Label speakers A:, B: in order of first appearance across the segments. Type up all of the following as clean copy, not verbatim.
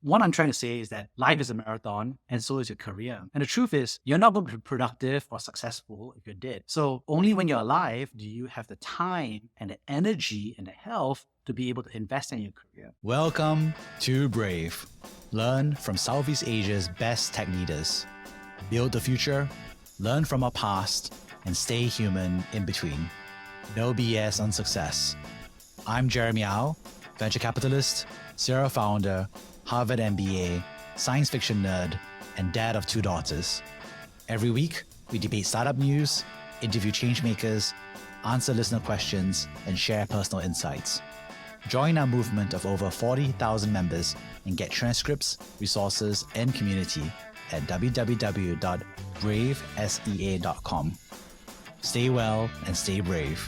A: What I'm trying to say is that life is a marathon and so is your career. And the truth is, you're not going to be productive or successful if you're dead. So only when you're alive do you have the time and the energy and the health to be able to invest in your career.
B: Welcome to Brave. Learn from Southeast Asia's best tech leaders. Build the future, learn from our past, and stay human in between. No BS on success. I'm Jeremy Au, venture capitalist, serial founder, Harvard MBA, science fiction nerd, and dad of 2 daughters. Every week, we debate startup news, interview changemakers, answer listener questions, and share personal insights. Join our movement of over 40,000 members and get transcripts, resources, and community at www.bravesea.com. Stay well and stay brave.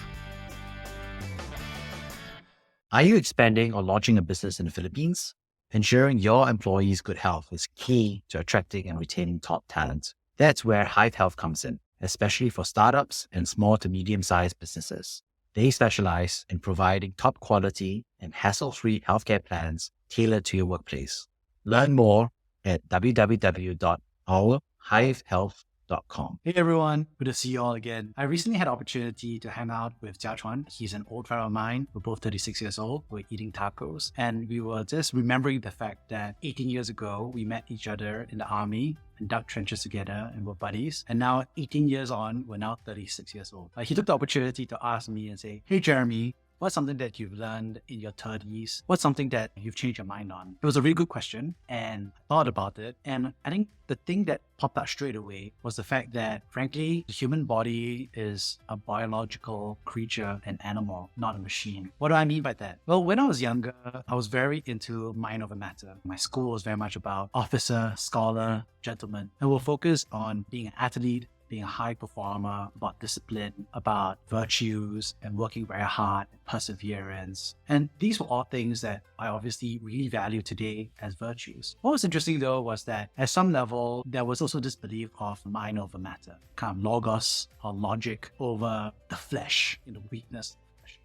A: Are you expanding or launching a business in the Philippines? Ensuring your employees' good health is key to attracting and retaining top talent. That's where Hive Health comes in, especially for startups and small to medium-sized businesses. They specialize in providing top quality and hassle-free healthcare plans tailored to your workplace. Learn more at www.ourhivehealth.com. Hey everyone, good to see you all again. I recently had the opportunity to hang out with Jia Chuan. He's an old friend of mine. We're both 36 years old. We're eating tacos. And we were just remembering the fact that 18 years ago, we met each other in the army and dug trenches together and were buddies. And now 18 years on, we're now 36 years old. He took the opportunity to ask me and say, hey Jeremy, what's something that you've learned in your 30s? What's something that you've changed your mind on? It was a really good question and I thought about it. And I think the thing that popped out straight away was the fact that, frankly, the human body is a biological creature, an animal, not a machine. What do I mean by that? Well, when I was younger, I was very into mind over matter. My school was very much about officer, scholar, gentleman, and we'll focus on being an athlete, being a high performer, about discipline, about virtues, and working very hard, and perseverance. And these were all things that I obviously really value today as virtues. What was interesting though was that at some level, there was also this belief of mind over matter, kind of logos or logic over the flesh, weakness.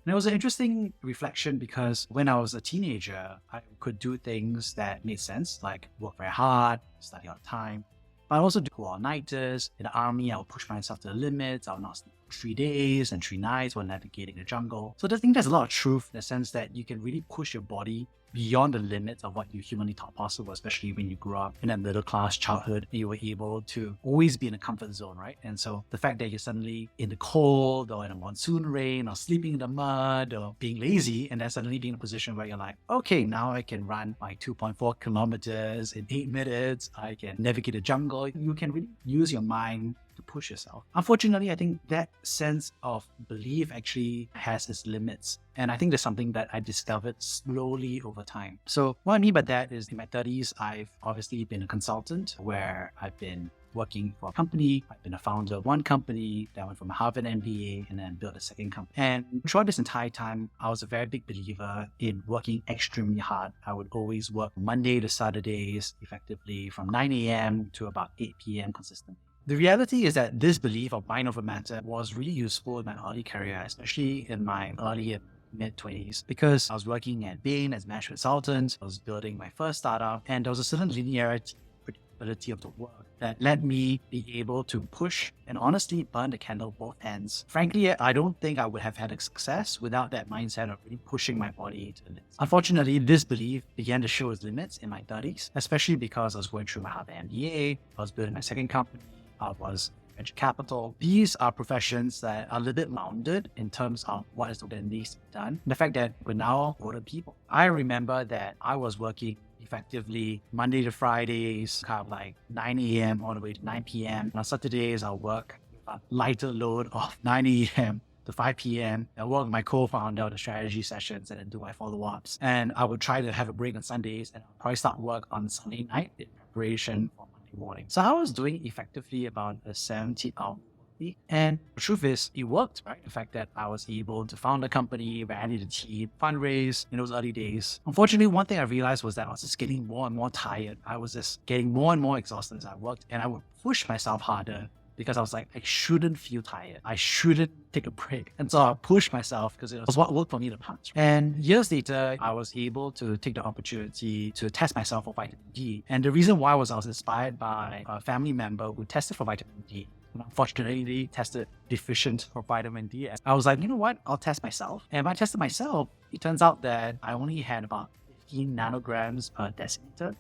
A: And it was an interesting reflection because when I was a teenager, I could do things that made sense, like work very hard, study on time. But I also do all-nighters. In the army, I would push myself to the limits. I would not sleep for 3 days and 3 nights while navigating the jungle. So I think there's a lot of truth in the sense that you can really push your body beyond the limits of what you humanly thought possible, especially when you grew up in that middle-class childhood and you were able to always be in a comfort zone, right? And so the fact that you're suddenly in the cold or in a monsoon rain or sleeping in the mud or being lazy and then suddenly being in a position where you're like, okay, now I can run my 2.4 kilometers in 8 minutes. I can navigate the jungle. You can really use your mind to push yourself. Unfortunately, I think that sense of belief actually has its limits. And I think that's something that I discovered slowly over time. So what I mean by that is in my 30s, I've obviously been a consultant where I've been working for a company. I've been a founder of one company, then went from a Harvard MBA and then built a second company. And throughout this entire time, I was a very big believer in working extremely hard. I would always work Monday to Saturdays, effectively from 9 a.m. to about 8 p.m. consistently. The reality is that this belief of mind over matter was really useful in my early career, especially in my early and mid-20s, because I was working at Bain as management consultant. I was building my first startup, and there was a certain linearity, predictability of the work that let me be able to push and honestly burn the candle both ends. Frankly, I don't think I would have had a success without that mindset of really pushing my body to the limits. Unfortunately, this belief began to show its limits in my 30s, especially because I was going through my Harvard MBA, I was building my second company, I was venture capital. These are professions that are a little bit rounded in terms of what is that needs to be done. The fact that we're now older people. I remember that I was working effectively Monday to Fridays, kind of like 9 a.m. all the way to 9 p.m. And on Saturdays, I'll work a lighter load of 9 a.m. to 5 p.m. I work with my co-founder the strategy sessions and then do my follow-ups. And I would try to have a break on Sundays and I'll probably start work on Sunday night in preparation for morning. So I was doing effectively about a 70-hour week. And the truth is, it worked, right? The fact that I was able to found a company, rally the team, fundraise in those early days. Unfortunately, one thing I realized was that I was just getting more and more tired. I was just getting more and more exhausted as I worked, and I would push myself harder because I was like, I shouldn't feel tired. I shouldn't take a break. And so I pushed myself because it was what worked for me the past. And years later, I was able to take the opportunity to test myself for vitamin D. And the reason why was I was inspired by a family member who tested for vitamin D. Unfortunately, tested deficient for vitamin D. I was like, you know what? I'll test myself. And when I tested myself, it turns out that I only had about 15 nanograms per deciliter.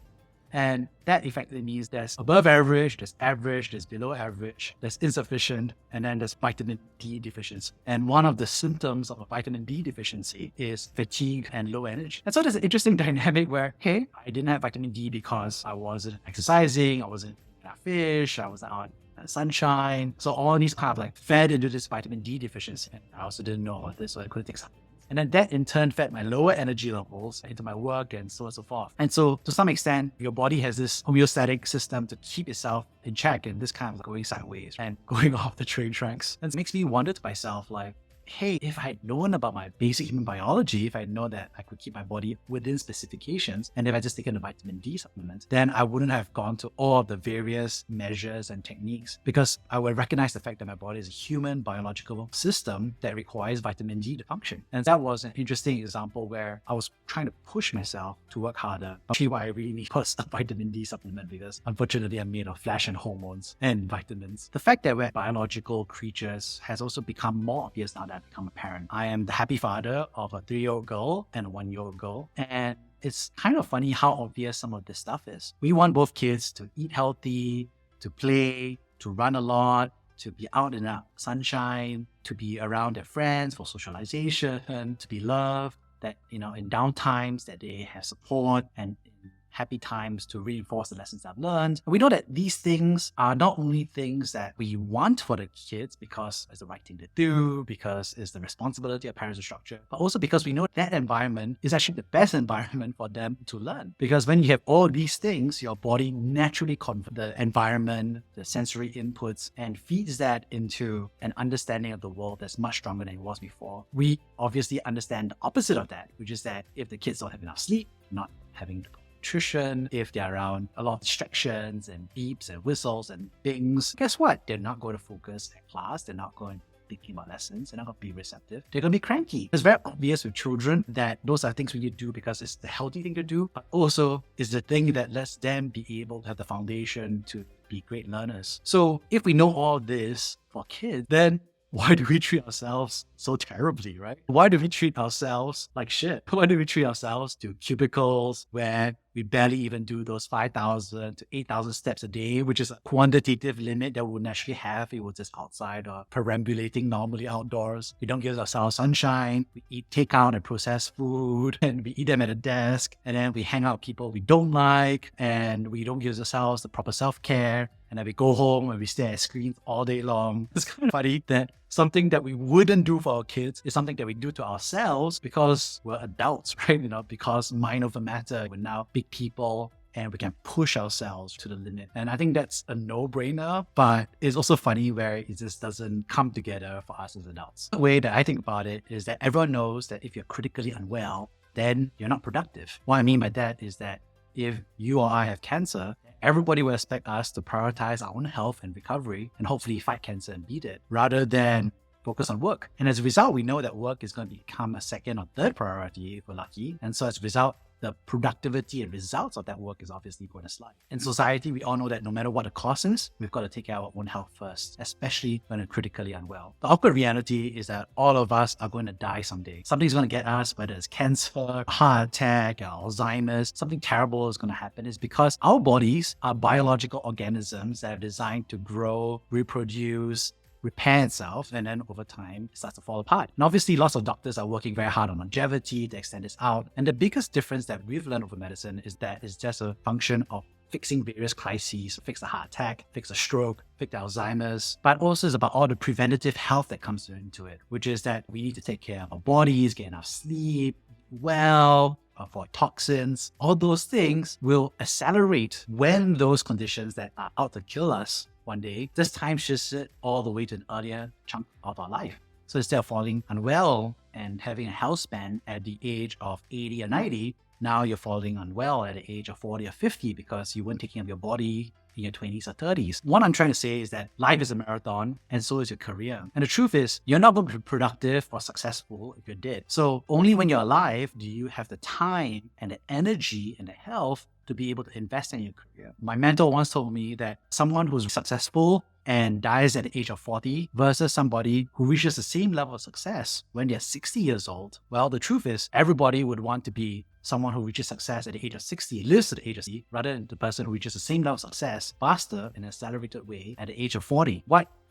A: And that effectively means there's above average, there's below average, there's insufficient, and then there's vitamin D deficiency. And one of the symptoms of a vitamin D deficiency is fatigue and low energy. And so there's an interesting dynamic where, hey, I didn't have vitamin D because I wasn't exercising, I wasn't eating enough fish, I was out sunshine. So all these kind of like fed into this vitamin D deficiency. And I also didn't know about this, so I couldn't take supplements. And then that in turn fed my lower energy levels into my work and so on and so forth. And so to some extent, your body has this homeostatic system to keep itself in check, and this kind of going sideways and going off the train tracks. And it makes me wonder to myself, like, hey, if I had known about my basic human biology, if I had known that I could keep my body within specifications, and if I just taken a vitamin D supplement, then I wouldn't have gone to all of the various measures and techniques, because I would recognize the fact that my body is a human biological system that requires vitamin D to function. And that was an interesting example where I was trying to push myself to work harder. Actually, what I really need was a vitamin D supplement, because unfortunately I'm made of flesh and hormones and vitamins. The fact that we're biological creatures has also become more obvious now that I've become a parent. I am the happy father of a 3-year-old girl and a 1-year-old girl. And it's kind of funny how obvious some of this stuff is. We want both kids to eat healthy, to play, to run a lot, to be out in the sunshine, to be around their friends for socialization, to be loved, that, you know, in down times that they have support, and in happy times to reinforce the lessons I've learned. And we know that these things are not only things that we want for the kids because it's the right thing to do, because it's the responsibility of parents to structure, but also because we know that environment is actually the best environment for them to learn. Because when you have all these things, your body naturally converts the environment, the sensory inputs, and feeds that into an understanding of the world that's much stronger than it was before. We obviously understand the opposite of that, which is that if the kids don't have enough sleep, not having the nutrition, if they're around a lot of distractions and beeps and whistles and things, guess what? They're not going to focus at class. They're not going to be thinking about lessons. They're not going to be receptive. They're going to be cranky. It's very obvious with children that those are things we need to do because it's the healthy thing to do, but also it's the thing that lets them be able to have the foundation to be great learners. So if we know all this for kids, then why do we treat ourselves so terribly, right? Why do we treat ourselves like shit? Why do we treat ourselves to cubicles where we barely even do those 5,000 to 8,000 steps a day, which is a quantitative limit that we would naturally have if we were just outside or perambulating normally outdoors. We don't give ourselves sunshine. We eat takeout and processed food, and we eat them at a desk, and then we hang out with people we don't like, and we don't give ourselves the proper self-care. And then we go home and we stare at screens all day long. It's kind of funny that something that we wouldn't do for our kids is something that we do to ourselves because we're adults, right? You know, because mind over matter, we're now big people and we can push ourselves to the limit. And I think that's a no-brainer, but it's also funny where it just doesn't come together for us as adults. The way that I think about it is that everyone knows that if you're critically unwell, then you're not productive. What I mean by that is that if you or I have cancer, everybody will expect us to prioritize our own health and recovery and hopefully fight cancer and beat it rather than focus on work. And as a result, we know that work is going to become a second or third priority if we're lucky. And so as a result, the productivity and results of that work is obviously going to slide. In society, we all know that no matter what the cost is, we've got to take care of our own health first, especially when we're critically unwell. The awkward reality is that all of us are going to die someday. Something's going to get us, whether it's cancer, heart attack, Alzheimer's, something terrible is going to happen. It's because our bodies are biological organisms that are designed to grow, reproduce, repair itself, and then over time it starts to fall apart. And obviously lots of doctors are working very hard on longevity to extend this out. And the biggest difference that we've learned over medicine is that it's just a function of fixing various crises, fix the heart attack, fix the stroke, fix the Alzheimer's, but also it's about all the preventative health that comes into it, which is that we need to take care of our bodies, get enough sleep, well, avoid toxins. All those things will accelerate when those conditions that are out to kill us one day, this time shifts it all the way to an earlier chunk of our life. So instead of falling unwell and having a health span at the age of 80 or 90, now you're falling unwell at the age of 40 or 50 because you weren't taking care of your body in your 20s or 30s. What I'm trying to say is that life is a marathon and so is your career. And the truth is, you're not going to be productive or successful if you're dead. So only when you're alive do you have the time and the energy and the health to be able to invest in your career. My mentor once told me that someone who's successful and dies at the age of 40 versus somebody who reaches the same level of success when they're 60 years old. Well, the truth is, everybody would want to be someone who reaches success at the age of 60, lives to the age of 60, rather than the person who reaches the same level of success faster in an accelerated way at the age of 40.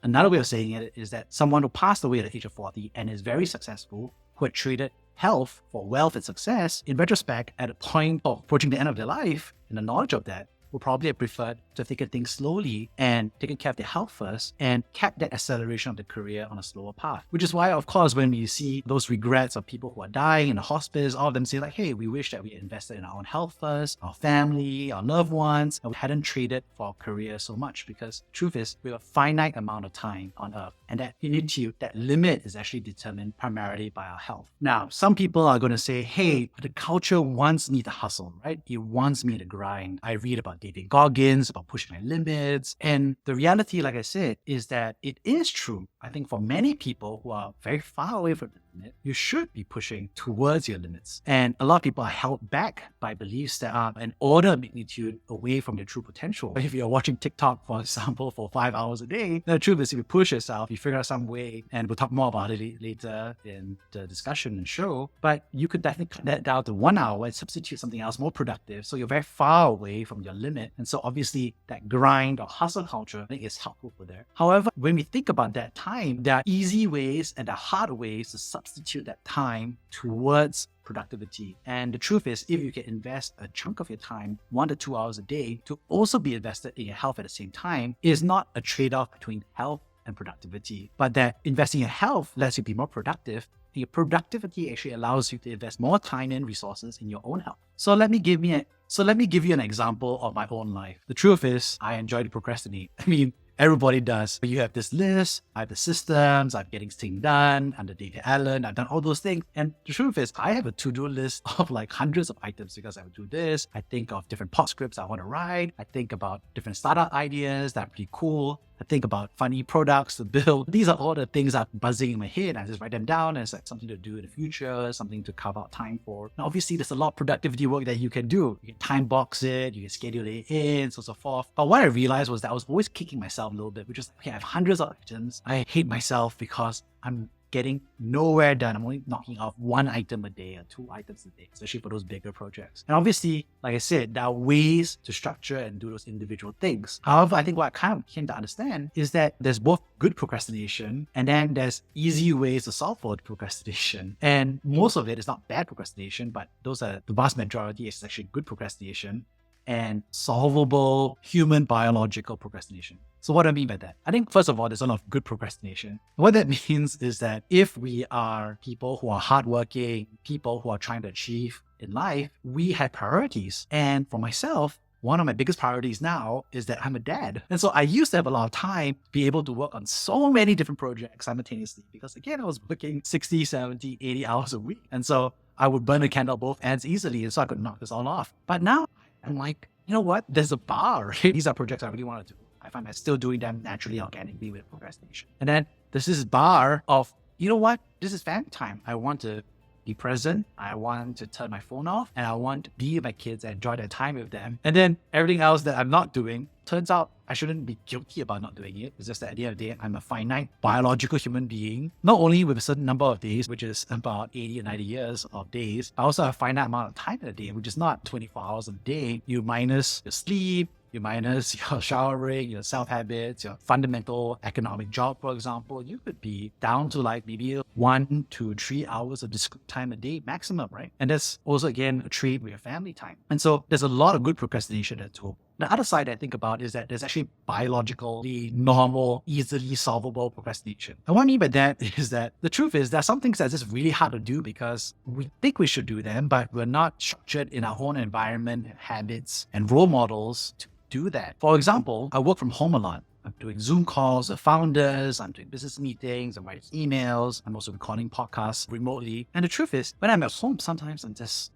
A: Another way of saying it is that someone who passed away at the age of 40 and is very successful, who had traded health for wealth and success, in retrospect, at a point of approaching the end of their life, and the knowledge of that, would probably have preferred to have taken things slowly and taken care of their health first and kept that acceleration of the career on a slower path. Which is why, of course, when we see those regrets of people who are dying in the hospice, all of them say like, hey, we wish that we invested in our own health first, our family, our loved ones, and we hadn't traded for our career so much, because the truth is we have a finite amount of time on earth. And that finitude, that limit, is actually determined primarily by our health. Now, some people are going to say, hey, the culture wants me to hustle, right? It wants me to grind. I read about David Goggins, about pushing my limits. And the reality, like I said, is that it is true. I think for many people who are very far away from the limit, you should be pushing towards your limits. And a lot of people are held back by beliefs that are an order of magnitude away from their true potential. If you're watching TikTok, for example, for 5 hours a day, the truth is if you push yourself, you figure out some way, and we'll talk more about it later in the discussion and show, but you could definitely cut that down to 1 hour and substitute something else more productive. So you're very far away from your limit. And so obviously that grind or hustle culture, I think, is helpful for there. However, when we think about that time, there are easy ways and there are hard ways to substitute that time towards productivity. And the truth is, if you can invest a chunk of your time, 1 to 2 hours a day, to also be invested in your health at the same time, is not a trade-off between health and productivity, but that investing in health lets you be more productive. And your productivity actually allows you to invest more time and resources in your own health. So let me give you an example of my own life. The truth is, I enjoy to procrastinate. I mean, everybody does. You have this list, I have the systems, I'm getting things done, I'm the data island, I've done all those things. And the truth is, I have a to-do list of like hundreds of items because I would do this. I think of different pod scripts I want to write. I think about different startup ideas that are pretty cool. I think about funny products to build. These are all the things that are buzzing in my head. I just write them down as like something to do in the future, something to carve out time for. Now, obviously, there's a lot of productivity work that you can do. You can time box it, you can schedule it in, so forth. But what I realized was that I was always kicking myself a little bit, which is, okay, I have hundreds of items. I hate myself because I'm getting nowhere done. I'm only knocking off 1 item a day or 2 items a day, especially for those bigger projects. And obviously, like I said, there are ways to structure and do those individual things. However, I think what I kind of came to understand is that there's both good procrastination and then there's easy ways to solve for procrastination. And most of it is not bad procrastination, but those are the vast majority is actually good procrastination and solvable human biological procrastination. So what do I mean by that? I think, first of all, there's a lot of good procrastination. What that means is that if we are people who are hardworking, people who are trying to achieve in life, we have priorities. And for myself, one of my biggest priorities now is that I'm a dad. And so I used to have a lot of time to be able to work on so many different projects simultaneously because, again, I was working 60, 70, 80 hours a week. And so I would burn a candle both ends easily, and so I could knock this all off. But now I'm like, you know what? There's a bar, right? These are projects I really want to do. I find myself still doing them naturally, organically with procrastination. And then there's this bar of, you know what? This is family time. I want to be present. I want to turn my phone off and I want to be with my kids and enjoy their time with them. And then everything else that I'm not doing, turns out I shouldn't be guilty about not doing it. It's just that at the end of the day, I'm a finite biological human being, not only with a certain number of days, which is about 80 or 90 years of days. I also have a finite amount of time in a day, which is not 24 hours a day. You minus your sleep, you minus your showering, your self-habits, your fundamental economic job, for example, you could be down to like maybe 1 to 3 hours of discrete time a day maximum, right? And that's also, again, a trade with your family time. And so there's a lot of good procrastination at home. The other side I think about is that there's actually biologically normal, easily solvable procrastination. And what I mean by that is that the truth is there are some things that's just really hard to do because we think we should do them, but we're not structured in our own environment, habits, and role models to do that. For example, I work from home a lot. I'm doing Zoom calls with founders, I'm doing business meetings, I'm writing emails, I'm also recording podcasts remotely. And the truth is, when I'm at home, sometimes I'm just,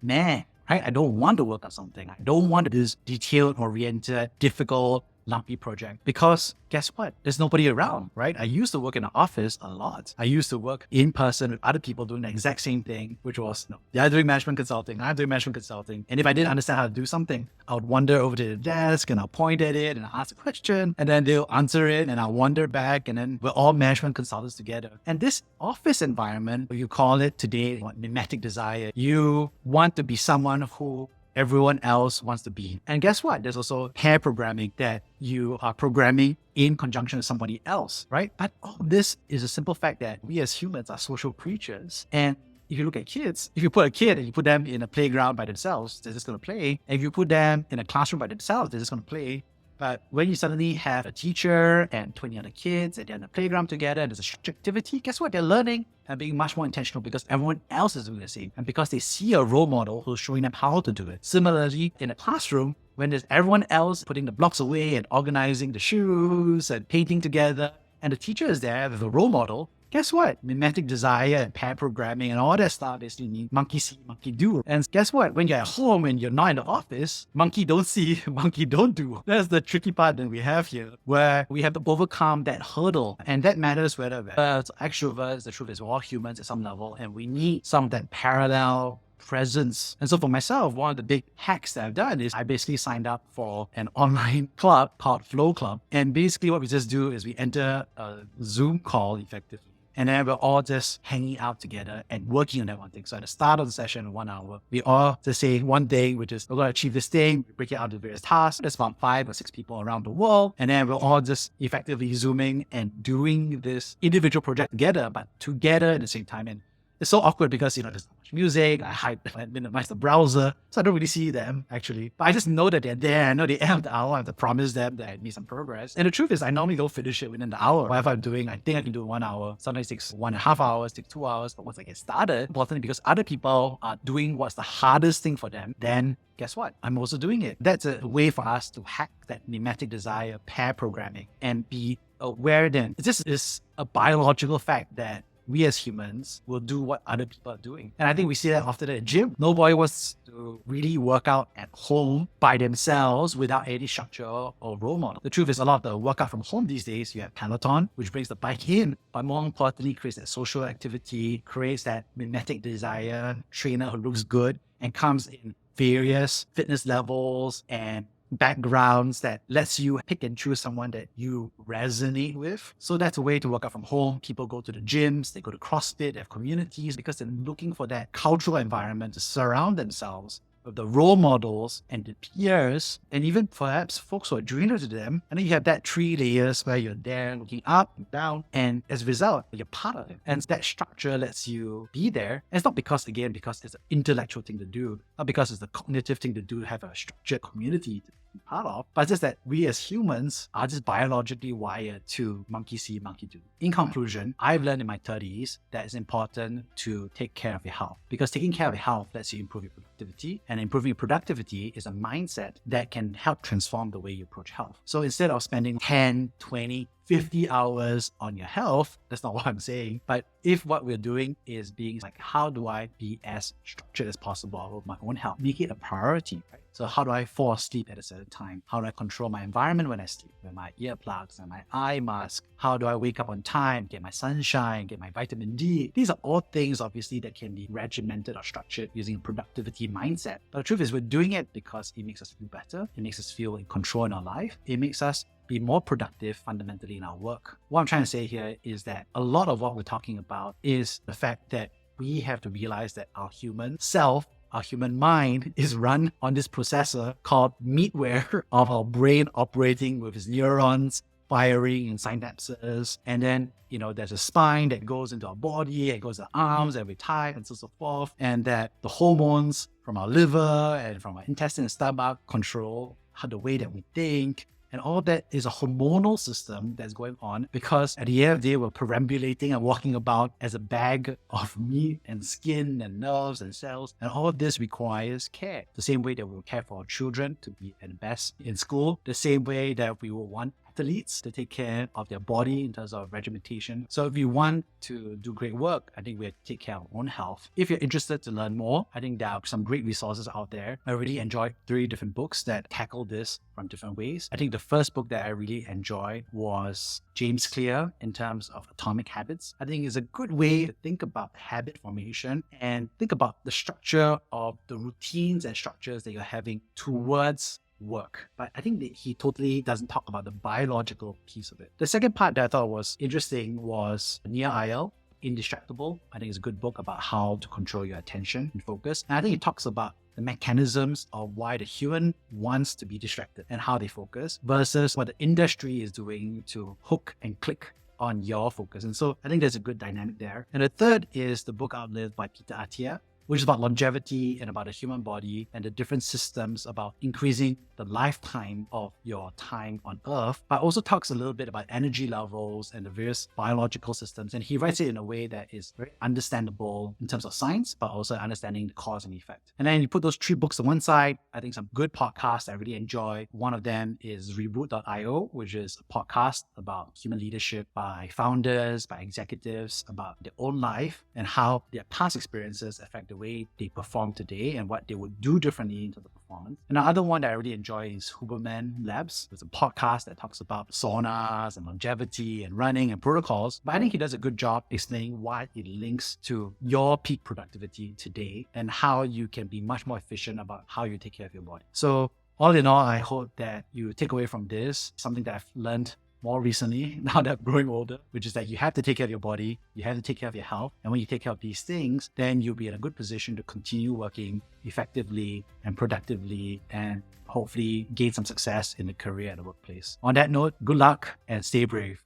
A: right? I don't want to work on something. I don't want this detailed, oriented, difficult, lumpy project because guess what? There's nobody around, right? I used to work in an office a lot. I used to work in person with other people doing the exact same thing, which was, they're doing management consulting, I'm doing management consulting. And if I didn't understand how to do something, I would wander over to the desk and I'll point at it and I'll ask a question and then they'll answer it and I'll wander back and then we're all management consultants together. And this office environment, you call it today, mimetic desire. You want to be someone who everyone else wants to be. And guess what? There's also pair programming that you are programming in conjunction with somebody else, right? But all this is a simple fact that we as humans are social creatures. And if you look at kids, if you put a kid and you put them in a playground by themselves, they're just going to play. And if you put them in a classroom by themselves, they're just going to play. But when you suddenly have a teacher and 20 other kids and they're in a playground together and there's a structured activity, guess what? They're learning and being much more intentional because everyone else is doing the same. And because they see a role model who's showing them how to do it. Similarly, in a classroom, when there's everyone else putting the blocks away and organizing the shoes and painting together, and the teacher is there with a role model, guess what? Mimetic desire and pair programming and all that stuff is you need monkey see, monkey do. And guess what? When you're at home and you're not in the office, monkey don't see, monkey don't do. That's the tricky part that we have here, where we have to overcome that hurdle. And that matters whether we're extroverts. The truth is we're all humans at some level, and we need some of that parallel presence. And so for myself, one of the big hacks that I've done is I basically signed up for an online club called Flow Club. And basically what we just do is we enter a Zoom call effectively. And then we're all just hanging out together and working on that one thing. So at the start of the session, 1 hour, we all just say one thing, which is we're going to achieve this thing. We break it out into various tasks. There's about 5 or 6 people around the world. And then we're all just effectively Zooming and doing this individual project together, but together at the same time. And it's so awkward because, there's not much music. I minimize the browser. So I don't really see them actually. But I just know that they're there. I know the end of the hour. I have to promise them that I made some progress. And the truth is I normally don't finish it within the hour. Whatever I'm doing, I think I can do 1 hour. Sometimes it takes 1.5 hours, takes 2 hours. But once I get started, importantly, because other people are doing what's the hardest thing for them, then guess what? I'm also doing it. That's a way for us to hack that mimetic desire, pair programming, and be aware that this is a biological fact that we as humans will do what other people are doing. And I think we see that often at the gym. Nobody wants to really work out at home by themselves without any structure or role model. The truth is a lot of the workout from home these days, you have Peloton, which brings the bike in, but more importantly, creates that social activity, creates that mimetic desire, trainer who looks good and comes in various fitness levels and backgrounds that lets you pick and choose someone that you resonate with. So that's a way to work out from home. People go to the gyms, they go to CrossFit, they have communities because they're looking for that cultural environment to surround themselves with the role models and the peers, and even perhaps folks who are junior to them. And then you have that 3 layers where you're there looking up and down, and as a result, you're part of it. And that structure lets you be there. And it's not because it's an intellectual thing to do, not because it's the cognitive thing to do, have a structured community to be part of, but it's just that we as humans are just biologically wired to monkey see, monkey do. In conclusion, I've learned in my 30s that it's important to take care of your health, because taking care of your health lets you improve your productivity, and improving your productivity is a mindset that can help transform the way you approach health. So instead of spending 10, 20, 50 hours on your health, that's not what I'm saying. But if what we're doing is being like, how do I be as structured as possible with my own health? Make it a priority, right? So how do I fall asleep at a certain time? How do I control my environment when I sleep? With my earplugs and my eye mask? How do I wake up on time, get my sunshine, get my vitamin D? These are all things, obviously, that can be regimented or structured using a productivity mindset. But the truth is we're doing it because it makes us feel better. It makes us feel in control in our life. It makes us be more productive fundamentally in our work. What I'm trying to say here is that a lot of what we're talking about is the fact that we have to realize that our human self, our human mind is run on this processor called meatware of our brain operating with its neurons, firing and synapses. And then, there's a spine that goes into our body, it goes to our arms and we tie and so forth. And that the hormones from our liver and from our intestine and stomach control the way that we think. And all that is a hormonal system that's going on because at the end of the day, we're perambulating and walking about as a bag of meat and skin and nerves and cells. And all of this requires care. The same way that we'll care for our children to be at the best in school, the same way that we will want athletes to take care of their body in terms of regimentation. So if you want to do great work, I think we have to take care of our own health. If you're interested to learn more, I think there are some great resources out there. I really enjoyed 3 different books that tackle this from different ways. I think the first book that I really enjoyed was James Clear in terms of Atomic Habits. I think it's a good way to think about habit formation and think about the structure of the routines and structures that you're having towards work. But I think that he totally doesn't talk about the biological piece of it. The second part that I thought was interesting was Nia Ayel, Indistractable. I think it's a good book about how to control your attention and focus. And I think it talks about the mechanisms of why the human wants to be distracted and how they focus versus what the industry is doing to hook and click on your focus. And so I think there's a good dynamic there. And the third is the book Outlived by Peter Attia, which is about longevity and about the human body and the different systems about increasing the lifetime of your time on Earth, but also talks a little bit about energy levels and the various biological systems. And he writes it in a way that is very understandable in terms of science, but also understanding the cause and effect. And then you put those 3 books on one side, I think some good podcasts I really enjoy. One of them is Reboot.io, which is a podcast about human leadership by founders, by executives, about their own life and how their past experiences affect the way they perform today and what they would do differently in terms of performance. And the other one that I really enjoy is Huberman Labs. It's a podcast that talks about saunas and longevity and running and protocols. But I think he does a good job explaining why it links to your peak productivity today and how you can be much more efficient about how you take care of your body. So all in all, I hope that you take away from this something that I've learned more recently, now that I'm growing older, which is that you have to take care of your body, you have to take care of your health. And when you take care of these things, then you'll be in a good position to continue working effectively and productively and hopefully gain some success in the career and the workplace. On that note, good luck and stay brave.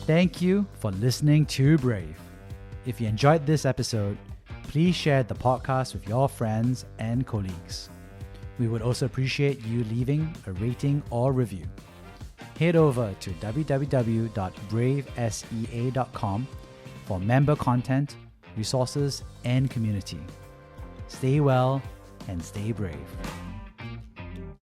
B: Thank you for listening to Brave. If you enjoyed this episode, please share the podcast with your friends and colleagues. We would also appreciate you leaving a rating or review. Head over to www.bravesea.com for member content, resources, and community. Stay well and stay brave.